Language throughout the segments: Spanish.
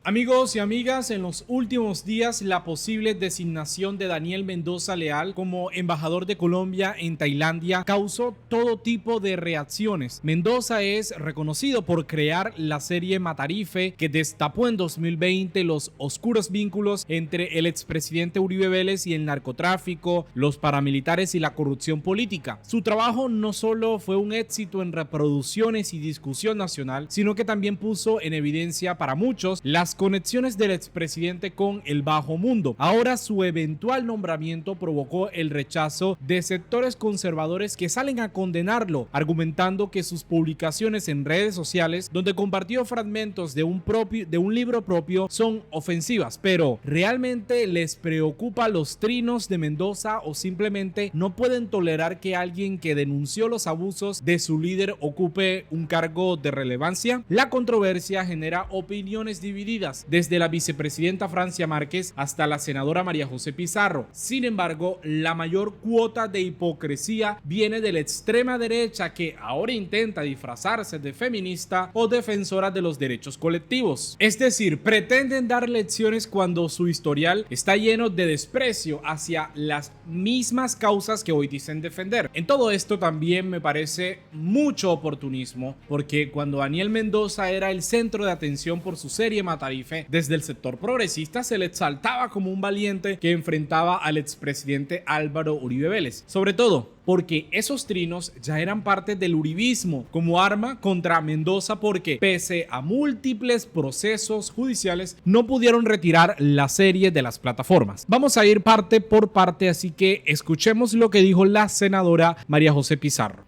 Amigos y amigas, en los últimos días la posible designación de Daniel Mendoza Leal como embajador de Colombia en Tailandia causó todo tipo de reacciones. Mendoza es reconocido por crear la serie Matarife, que destapó en 2020 los oscuros vínculos entre el expresidente Uribe Vélez y el narcotráfico, los paramilitares y la corrupción política. Su trabajo no solo fue un éxito en reproducciones y discusión nacional, sino que también puso en evidencia para muchos las conexiones del expresidente con el bajo mundo. Ahora su eventual nombramiento provocó el rechazo de sectores conservadores que salen a condenarlo, argumentando que sus publicaciones en redes sociales, donde compartió fragmentos de un libro propio, son ofensivas. Pero ¿realmente les preocupa los trinos de Mendoza o simplemente no pueden tolerar que alguien que denunció los abusos de su líder ocupe un cargo de relevancia? La controversia genera opiniones divididas, desde la vicepresidenta Francia Márquez hasta la senadora María José Pizarro. Sin embargo, la mayor cuota de hipocresía viene de la extrema derecha, que ahora intenta disfrazarse de feminista o defensora de los derechos colectivos. Es decir, pretenden dar lecciones cuando su historial está lleno de desprecio hacia las mismas causas que hoy dicen defender. En todo esto también me parece mucho oportunismo, porque cuando Daniel Mendoza era el centro de atención por su serie Matarife, desde el sector progresista se le exaltaba como un valiente que enfrentaba al expresidente Álvaro Uribe Vélez, sobre todo porque esos trinos ya eran parte del uribismo como arma contra Mendoza, porque pese a múltiples procesos judiciales no pudieron retirar la serie de las plataformas. Vamos a ir parte por parte, así que escuchemos lo que dijo la senadora María José Pizarro.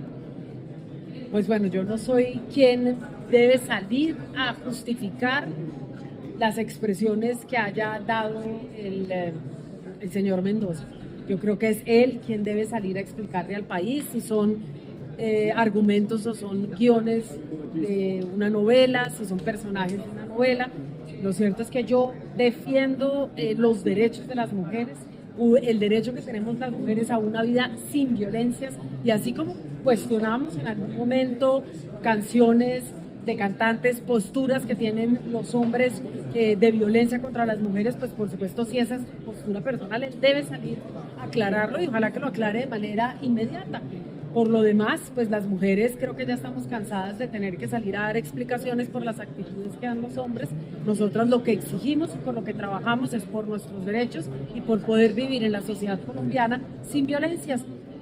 Pues bueno, yo no soy quien debe salir a justificar las expresiones que haya dado el señor Mendoza. Yo creo que es él quien debe salir a explicarle al país si son argumentos o son guiones de una novela, si son personajes de una novela. Lo cierto es que yo defiendo los derechos de las mujeres, el derecho que tenemos las mujeres a una vida sin violencias, y así como cuestionamos en algún momento canciones de cantantes, posturas que tienen los hombres de violencia contra las mujeres, pues por supuesto si esa es postura personal, él debe salir a aclararlo y ojalá que lo aclare de manera inmediata. Por lo demás, pues las mujeres creo que ya estamos cansadas de tener que salir a dar explicaciones por las actitudes que dan los hombres. Nosotras lo que exigimos y por lo que trabajamos es por nuestros derechos y por poder vivir en la sociedad colombiana sin violencias.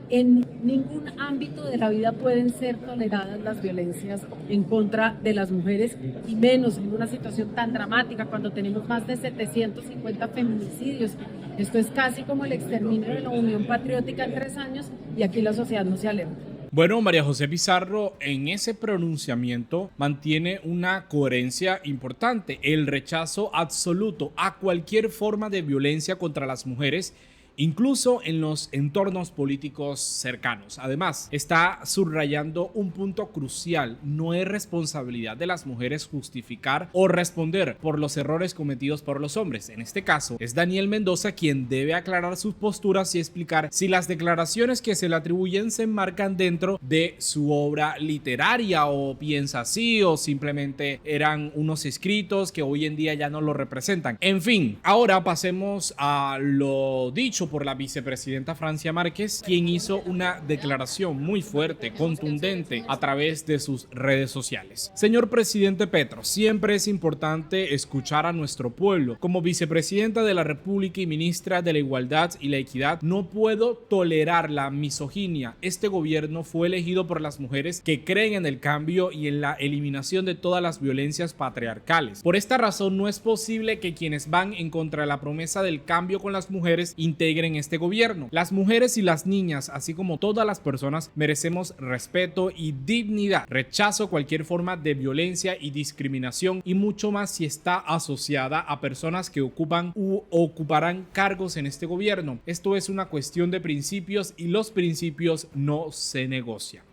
En ningún ámbito de la vida pueden ser toleradas las violencias en contra de las mujeres, y menos en una situación tan dramática cuando tenemos más de 750 feminicidios. Esto es casi como el exterminio de la Unión Patriótica en 3 años, y aquí la sociedad no se alerta. Bueno, María José Pizarro en ese pronunciamiento mantiene una coherencia importante: el rechazo absoluto a cualquier forma de violencia contra las mujeres, incluso en los entornos políticos cercanos. Además, está subrayando un punto crucial: no es responsabilidad de las mujeres justificar o responder por los errores cometidos por los hombres. En este caso, es Daniel Mendoza quien debe aclarar sus posturas y explicar si las declaraciones que se le atribuyen se enmarcan dentro de su obra literaria, o piensa así, o simplemente eran unos escritos que hoy en día ya no lo representan. En fin, ahora pasemos a lo dicho por la vicepresidenta Francia Márquez, quien hizo una declaración muy fuerte, contundente, a través de sus redes sociales. Señor presidente Petro, siempre es importante escuchar a nuestro pueblo. Como vicepresidenta de la República y ministra de la Igualdad y la Equidad, no puedo tolerar la misoginia. Este gobierno fue elegido por las mujeres que creen en el cambio y en la eliminación de todas las violencias patriarcales. Por esta razón, no es posible que quienes van en contra de la promesa del cambio con las mujeres integren este gobierno. Las mujeres y las niñas, así como todas las personas, merecemos respeto y dignidad. Rechazo cualquier forma de violencia y discriminación, y mucho más si está asociada a personas que ocupan u ocuparán cargos en este gobierno. Esto es una cuestión de principios y los principios no se negocian.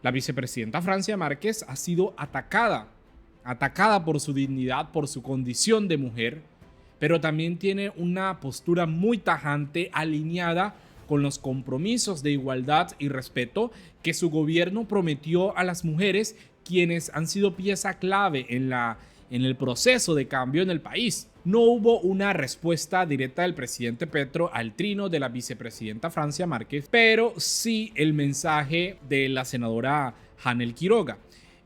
La vicepresidenta Francia Márquez ha sido atacada por su dignidad, por su condición de mujer, pero también tiene una postura muy tajante, alineada con los compromisos de igualdad y respeto que su gobierno prometió a las mujeres, quienes han sido pieza clave en la en el proceso de cambio en el país. No hubo una respuesta directa del presidente Petro al trino de la vicepresidenta Francia Márquez, pero sí el mensaje de la senadora Hanel Quiroga.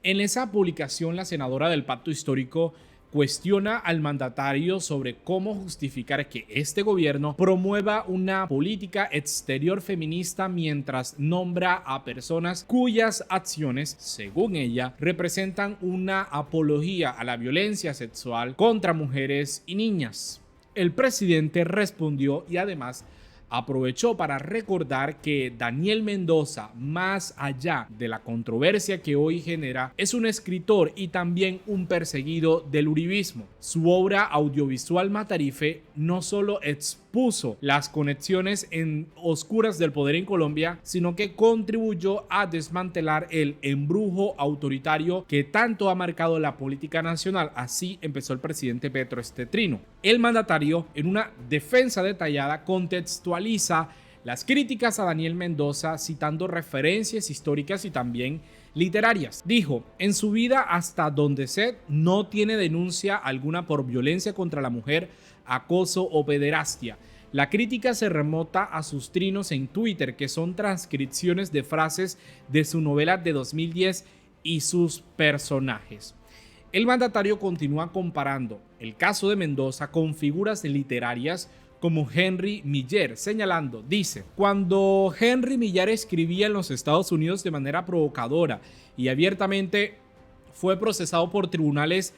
En esa publicación, la senadora del Pacto Histórico cuestiona al mandatario sobre cómo justificar que este gobierno promueva una política exterior feminista mientras nombra a personas cuyas acciones, según ella, representan una apología a la violencia sexual contra mujeres y niñas. El presidente respondió y además aprovechó para recordar que Daniel Mendoza, más allá de la controversia que hoy genera, es un escritor y también un perseguido del uribismo. Su obra audiovisual Matarife no solo expuso las conexiones oscuras del poder en Colombia, sino que contribuyó a desmantelar el embrujo autoritario que tanto ha marcado la política nacional. Así empezó el presidente Petro este trino. El mandatario, en una defensa detallada, contextualiza las críticas a Daniel Mendoza citando referencias históricas y también literarias. Dijo: en su vida hasta donde sé no tiene denuncia alguna por violencia contra la mujer, acoso o pederastia. La crítica se remota a sus trinos en Twitter, que son transcripciones de frases de su novela de 2010 y sus personajes. El mandatario continúa comparando el caso de Mendoza con figuras literarias como Henry Miller, señalando, dice: cuando Henry Miller escribía en los Estados Unidos de manera provocadora y abiertamente, fue procesado por tribunales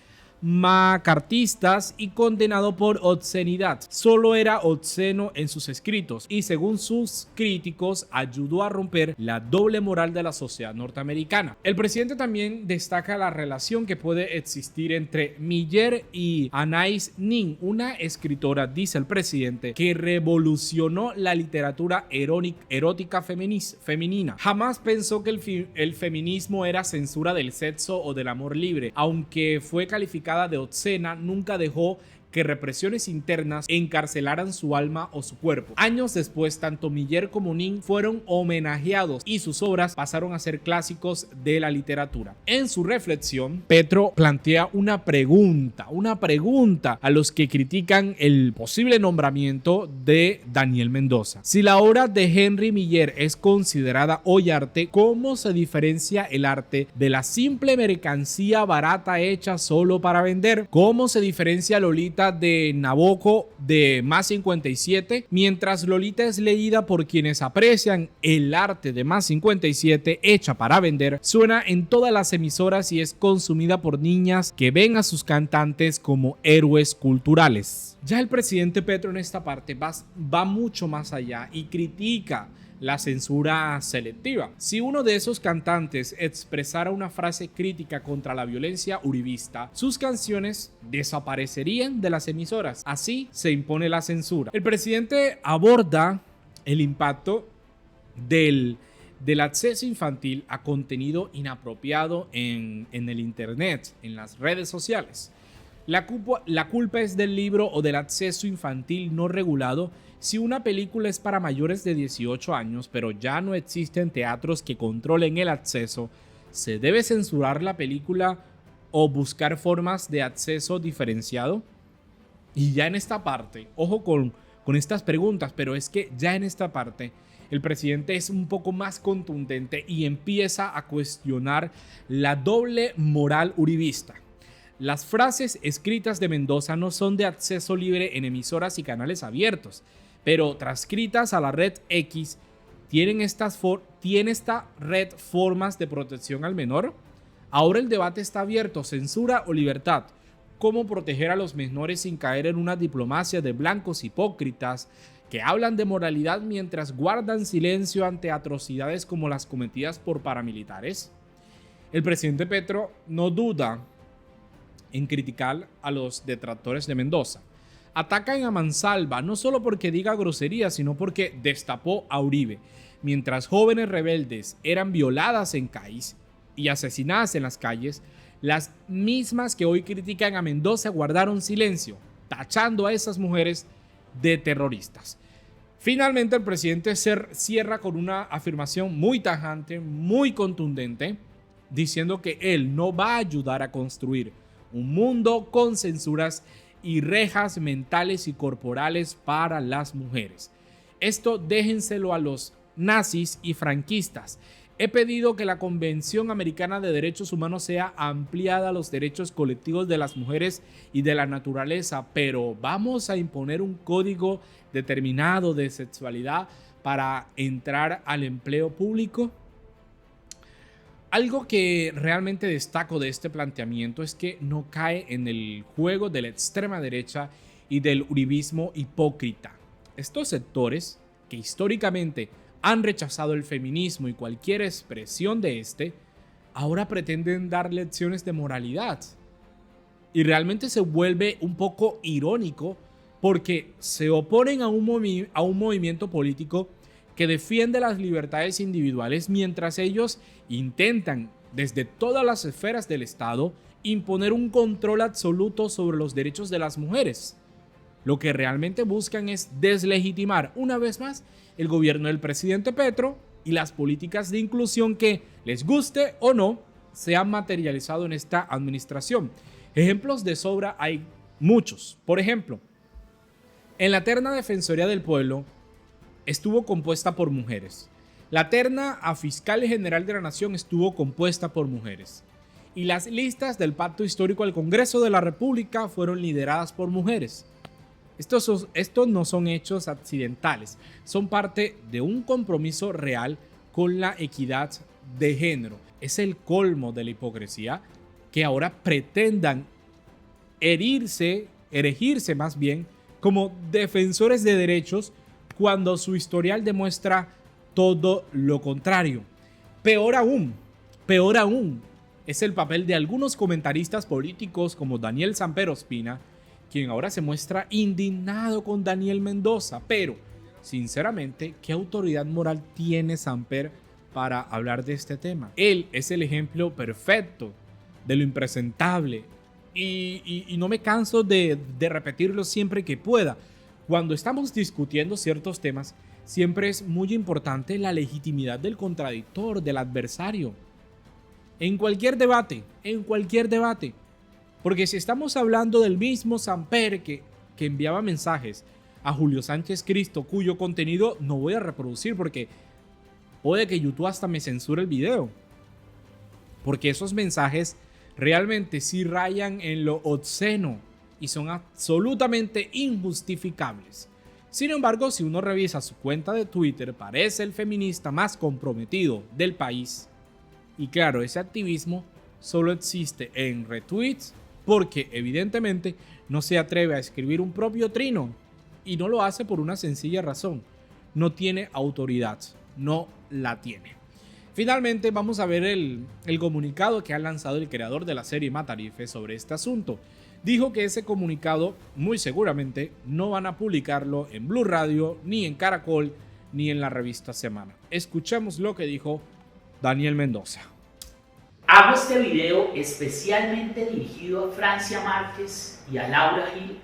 macartistas y condenado por obscenidad. Solo era obsceno en sus escritos y, según sus críticos, ayudó a romper la doble moral de la sociedad norteamericana. El presidente también destaca la relación que puede existir entre Miller y Anais Nin, una escritora, dice el presidente, que revolucionó la literatura erótica femenina. Jamás pensó que el feminismo era censura del sexo o del amor libre. Aunque fue calificada de obscena, nunca dejó que represiones internas encarcelaran su alma o su cuerpo. Años después, tanto Miller como Nin fueron homenajeados y sus obras pasaron a ser clásicos de la literatura. En su reflexión, Petro plantea una pregunta a los que critican el posible nombramiento de Daniel Mendoza. Si la obra de Henry Miller es considerada hoy arte, ¿cómo se diferencia el arte de la simple mercancía barata hecha solo para vender? ¿Cómo se diferencia Lolita de Nabokov de Más 57, mientras Lolita es leída por quienes aprecian el arte de Más 57 hecha para vender, suena en todas las emisoras y es consumida por niñas que ven a sus cantantes como héroes culturales? Ya el presidente Petro en esta parte va mucho más allá y critica la censura selectiva. Si uno de esos cantantes expresara una frase crítica contra la violencia uribista, sus canciones desaparecerían de las emisoras. Así se impone la censura. El presidente aborda el impacto del acceso infantil a contenido inapropiado en el internet, en las redes sociales. La culpa es del libro o del acceso infantil no regulado. Si una película es para mayores de 18 años, pero ya no existen teatros que controlen el acceso, ¿se debe censurar la película o buscar formas de acceso diferenciado? Y ya en esta parte, ojo con estas preguntas, pero es que ya en esta parte el presidente es un poco más contundente y empieza a cuestionar la doble moral uribista. Las frases escritas de Mendoza no son de acceso libre en emisoras y canales abiertos, pero transcritas a la red X, ¿tiene esta red formas de protección al menor? Ahora el debate está abierto: censura o libertad. ¿Cómo proteger a los menores sin caer en una diplomacia de blancos hipócritas que hablan de moralidad mientras guardan silencio ante atrocidades como las cometidas por paramilitares? El presidente Petro no duda en criticar a los detractores de Mendoza. Atacan a mansalva no solo porque diga groserías, sino porque destapó a Uribe. Mientras jóvenes rebeldes eran violadas en CAIS y asesinadas en las calles, las mismas que hoy critican a Mendoza guardaron silencio, tachando a esas mujeres de terroristas. Finalmente, el presidente cierra con una afirmación muy tajante, muy contundente, diciendo que él no va a ayudar a construir un mundo con censuras y rejas mentales y corporales para las mujeres. Esto déjenselo a los nazis y franquistas. He pedido que la Convención Americana de Derechos Humanos sea ampliada a los derechos colectivos de las mujeres y de la naturaleza, pero ¿vamos a imponer un código determinado de sexualidad para entrar al empleo público? Algo que realmente destaco de este planteamiento es que no cae en el juego de la extrema derecha y del uribismo hipócrita. Estos sectores, que históricamente han rechazado el feminismo y cualquier expresión de este, ahora pretenden dar lecciones de moralidad. Y realmente se vuelve un poco irónico porque se oponen a un movimiento político que defiende las libertades individuales mientras ellos intentan, desde todas las esferas del Estado, imponer un control absoluto sobre los derechos de las mujeres. Lo que realmente buscan es deslegitimar una vez más el gobierno del presidente Petro y las políticas de inclusión que, les guste o no, se han materializado en esta administración. Ejemplos de sobra hay muchos. Por ejemplo, en la terna Defensoría del Pueblo estuvo compuesta por mujeres. La terna a Fiscal General de la Nación estuvo compuesta por mujeres. Y las listas del Pacto Histórico al Congreso de la República fueron lideradas por mujeres. Estos no son hechos accidentales, son parte de un compromiso real con la equidad de género. Es el colmo de la hipocresía que ahora pretendan erigirse más bien como defensores de derechos cuando su historial demuestra todo lo contrario. Peor aún, es el papel de algunos comentaristas políticos como Daniel Samper Ospina, quien ahora se muestra indignado con Daniel Mendoza. Pero, sinceramente, ¿qué autoridad moral tiene Samper para hablar de este tema? Él es el ejemplo perfecto de lo impresentable y no me canso de repetirlo siempre que pueda. Cuando estamos discutiendo ciertos temas, siempre es muy importante la legitimidad del contradictor, del adversario. En cualquier debate. Porque si estamos hablando del mismo Samper que enviaba mensajes a Julio Sánchez Cristo, cuyo contenido no voy a reproducir porque puede que YouTube hasta me censure el video. Porque esos mensajes realmente sí rayan en lo obsceno y son absolutamente injustificables. Sin embargo, si uno revisa su cuenta de Twitter, parece el feminista más comprometido del país. Y claro, ese activismo solo existe en retweets porque evidentemente no se atreve a escribir un propio trino y no lo hace por una sencilla razón: no tiene autoridad, no la tiene. Finalmente vamos a ver el comunicado que ha lanzado el creador de la serie Matarife sobre este asunto. Dijo que ese comunicado muy seguramente no van a publicarlo en Blue Radio, ni en Caracol, ni en la revista Semana. Escuchemos lo que dijo Daniel Mendoza. Hago este video especialmente dirigido a Francia Márquez y a Laura Gil,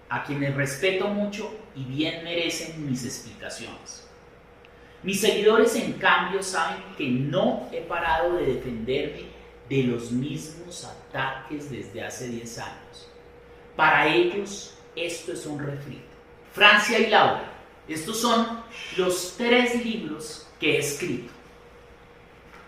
a quienes respeto mucho y bien merecen mis explicaciones. Mis seguidores, en cambio, saben que no he parado de defenderme de los mismos ataques desde hace 10 años. Para ellos, esto es un refrito. Francia y Laura, estos son los 3 libros que he escrito.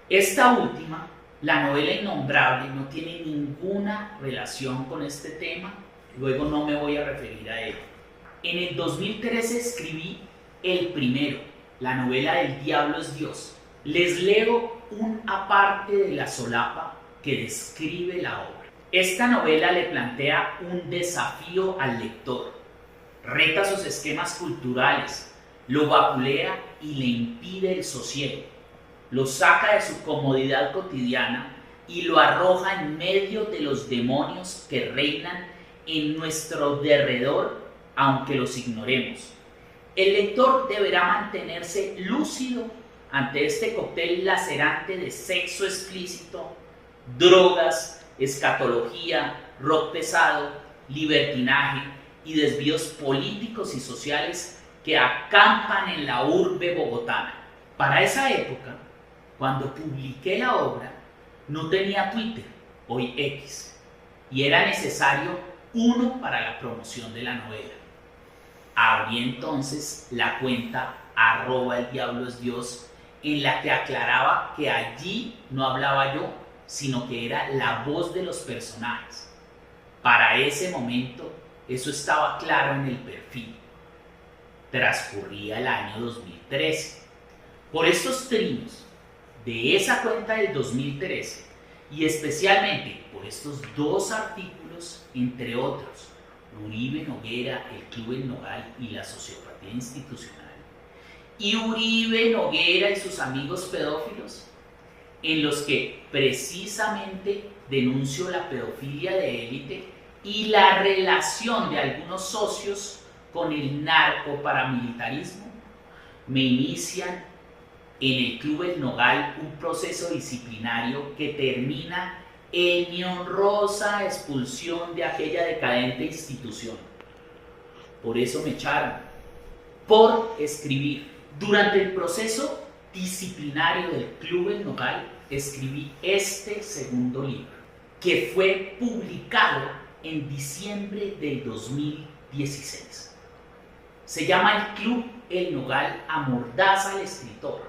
Esta última, la novela Innombrable, no tiene ninguna relación con este tema, luego no me voy a referir a él. En el 2013 escribí el primero, la novela El Diablo es Dios. Les leo un aparte de la solapa que describe la obra. Esta novela le plantea un desafío al lector, reta sus esquemas culturales, lo vapulea y le impide el sosiego, lo saca de su comodidad cotidiana y lo arroja en medio de los demonios que reinan en nuestro derredor, aunque los ignoremos. El lector deberá mantenerse lúcido ante este cóctel lacerante de sexo explícito, drogas, escatología, rock pesado, libertinaje y desvíos políticos y sociales que acampan en la urbe bogotana. Para esa época, cuando publiqué la obra, no tenía Twitter, hoy X, y era necesario uno para la promoción de la novela. Abrí entonces la cuenta @eldiablosdios, en la que aclaraba que allí no hablaba yo, sino que era la voz de los personajes. Para ese momento eso estaba claro en el perfil. Transcurría el año 2013. Por estos trinos de esa cuenta del 2013 y especialmente por estos dos artículos, entre otros, Uribe Noguera, el Club El Nogal y la sociopatía institucional, y Uribe Noguera y sus amigos pedófilos, en los que precisamente denuncio la pedofilia de élite y la relación de algunos socios con el narcoparamilitarismo, me inician en el Club El Nogal un proceso disciplinario que termina en mi honrosa expulsión de aquella decadente institución. Por eso me echaron, por escribir. Durante el proceso disciplinario del Club El Nogal, escribí este segundo libro, que fue publicado en diciembre del 2016. Se llama El Club El Nogal amordaza al escritor.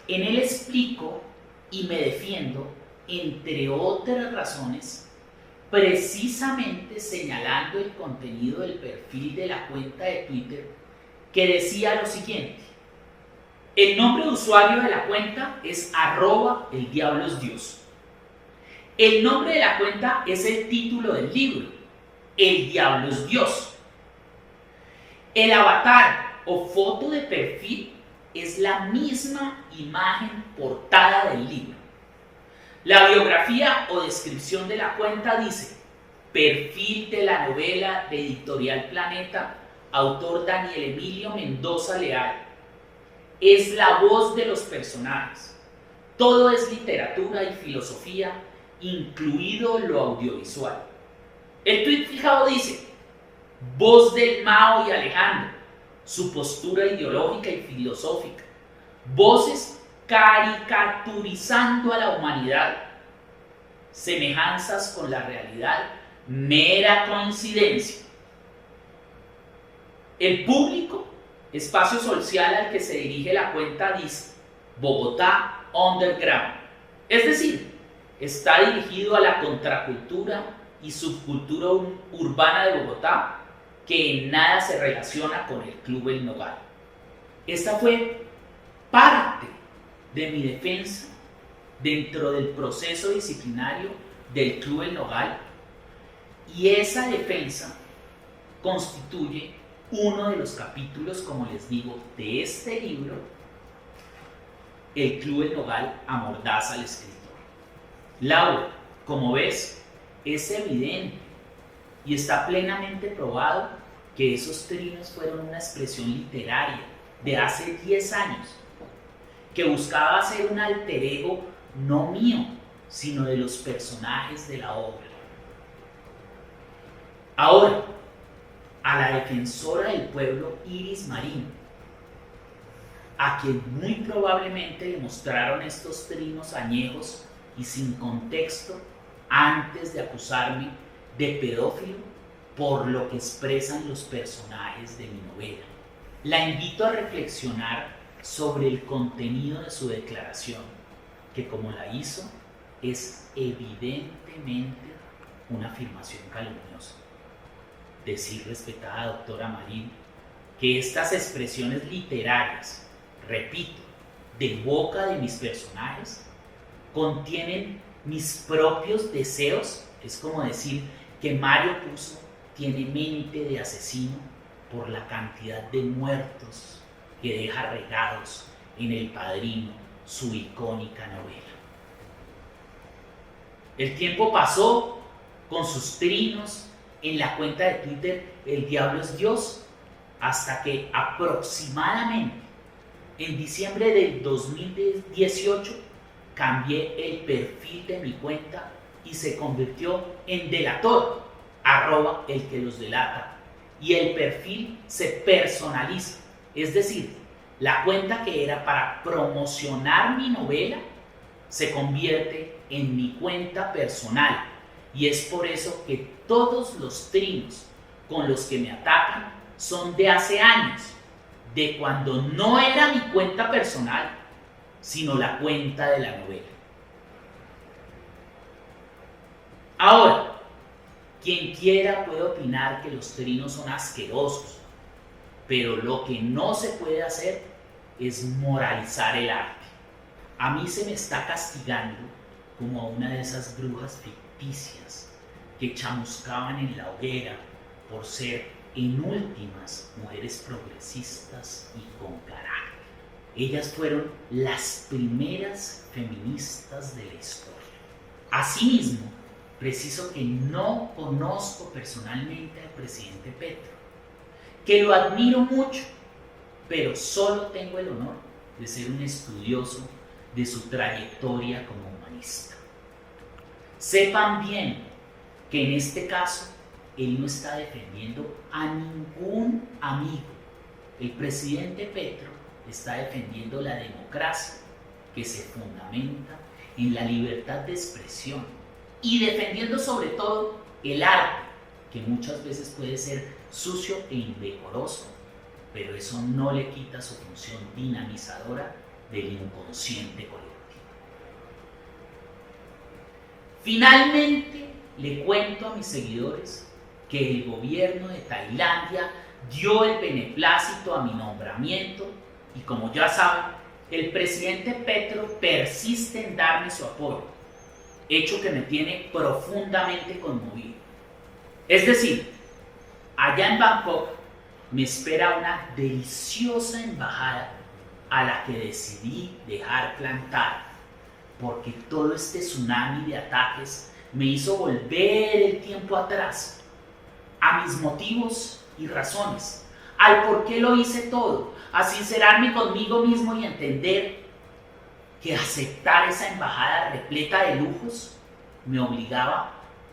En él explico y me defiendo, entre otras razones, precisamente señalando el contenido del perfil de la cuenta de Twitter, que decía lo siguiente: el nombre de usuario de la cuenta es @eldiablosdios. El nombre de la cuenta es el título del libro, El Diablo es Dios. El avatar o foto de perfil es la misma imagen portada del libro. La biografía o descripción de la cuenta dice: perfil de la novela de Editorial Planeta, autor Daniel Emilio Mendoza Leal. Es la voz de los personajes. Todo es literatura y filosofía, incluido lo audiovisual. El tuit fijado dice: voz del Mao y Alejandro, su postura ideológica y filosófica, voces caricaturizando a la humanidad, semejanzas con la realidad, mera coincidencia. El público, espacio social al que se dirige la cuenta, dice: Bogotá Underground. Es decir, está dirigido a la contracultura y subcultura urbana de Bogotá, que en nada se relaciona con el Club El Nogal. Esta fue parte de mi defensa dentro del proceso disciplinario del Club El Nogal, y esa defensa constituye uno de los capítulos, como les digo, de este libro, El Club El Nogal amordaza al escritor. Laura, como ves, es evidente y está plenamente probado que esos trinos fueron una expresión literaria de hace 10 años, que buscaba ser un alter ego no mío, sino de los personajes de la obra. Ahora, a la defensora del pueblo Iris Marín, a quien muy probablemente le mostraron estos trinos añejos y sin contexto antes de acusarme de pedófilo por lo que expresan los personajes de mi novela. La invito a reflexionar sobre el contenido de su declaración, que como la hizo, es evidentemente una afirmación calumniosa. Decir, respetada doctora Marín, que estas expresiones literarias, repito, de boca de mis personajes, contienen mis propios deseos, es como decir que Mario Puzo tiene mente de asesino por la cantidad de muertos que deja regados en El Padrino, su icónica novela. El tiempo pasó con sus trinos en la cuenta de Twitter El Diablo es Dios, hasta que aproximadamente en diciembre del 2018 cambié el perfil de mi cuenta y se convirtió en delator, @el que los delata, y el perfil se personaliza, es decir, la cuenta que era para promocionar mi novela se convierte en mi cuenta personal, y es por eso que todos los trinos con los que me atacan son de hace años, de cuando no era mi cuenta personal, sino la cuenta de la novela. Ahora, quien quiera puede opinar que los trinos son asquerosos, pero lo que no se puede hacer es moralizar el arte. A mí se me está castigando como a una de esas brujas ficticias que chamuscaban en la hoguera por ser, en últimas, mujeres progresistas y con carácter. Ellas fueron las primeras feministas de la historia. Asimismo, preciso que no conozco personalmente al presidente Petro, que lo admiro mucho, pero solo tengo el honor de ser un estudioso de su trayectoria como humanista. Sepan bien que en este caso él no está defendiendo a ningún amigo. El presidente Petro está defendiendo la democracia que se fundamenta en la libertad de expresión y defendiendo sobre todo el arte, que muchas veces puede ser sucio e indecoroso, pero eso no le quita su función dinamizadora del inconsciente colectivo. Finalmente, le cuento a mis seguidores que el gobierno de Tailandia dio el beneplácito a mi nombramiento y, como ya saben, el presidente Petro persiste en darme su apoyo, hecho que me tiene profundamente conmovido. Es decir, allá en Bangkok me espera una deliciosa embajada a la que decidí dejar plantar, porque todo este tsunami de ataques me hizo volver el tiempo atrás, a mis motivos y razones, al por qué lo hice todo, a sincerarme conmigo mismo y entender que aceptar esa embajada repleta de lujos me obligaba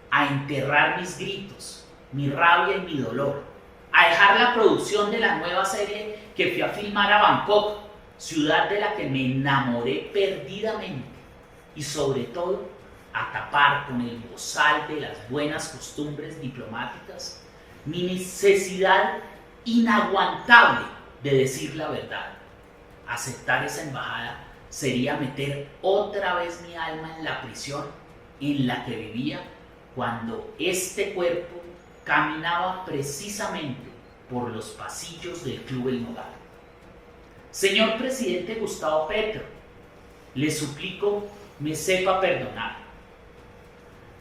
a enterrar mis gritos, mi rabia y mi dolor, a dejar la producción de la nueva serie que fui a filmar a Bangkok, ciudad de la que me enamoré perdidamente, y sobre todo a tapar con el bozal de las buenas costumbres diplomáticas mi necesidad inaguantable de decir la verdad. Aceptar esa embajada sería meter otra vez mi alma en la prisión en la que vivía cuando este cuerpo caminaba precisamente por los pasillos del Club El Nogal. Señor presidente Gustavo Petro, le suplico me sepa perdonar.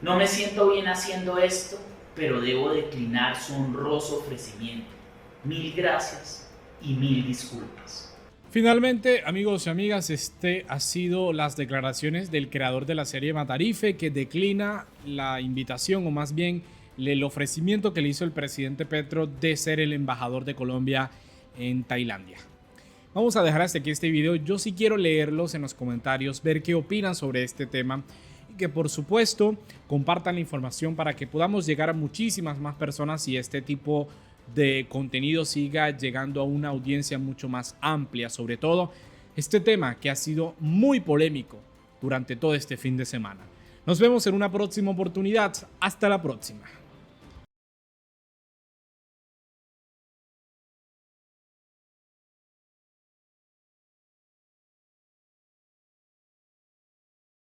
No me siento bien haciendo esto, pero debo declinar su honroso ofrecimiento. Mil gracias y mil disculpas. Finalmente, amigos y amigas, este ha sido las declaraciones del creador de la serie Matarife, que declina la invitación, o más bien el ofrecimiento que le hizo el presidente Petro de ser el embajador de Colombia en Tailandia. Vamos a dejar hasta aquí este video. Yo sí quiero leerlos en los comentarios, ver qué opinan sobre este tema y que por supuesto compartan la información para que podamos llegar a muchísimas más personas y este tipo de contenido siga llegando a una audiencia mucho más amplia, sobre todo este tema que ha sido muy polémico durante todo este fin de semana. Nos vemos en una próxima oportunidad. Hasta la próxima.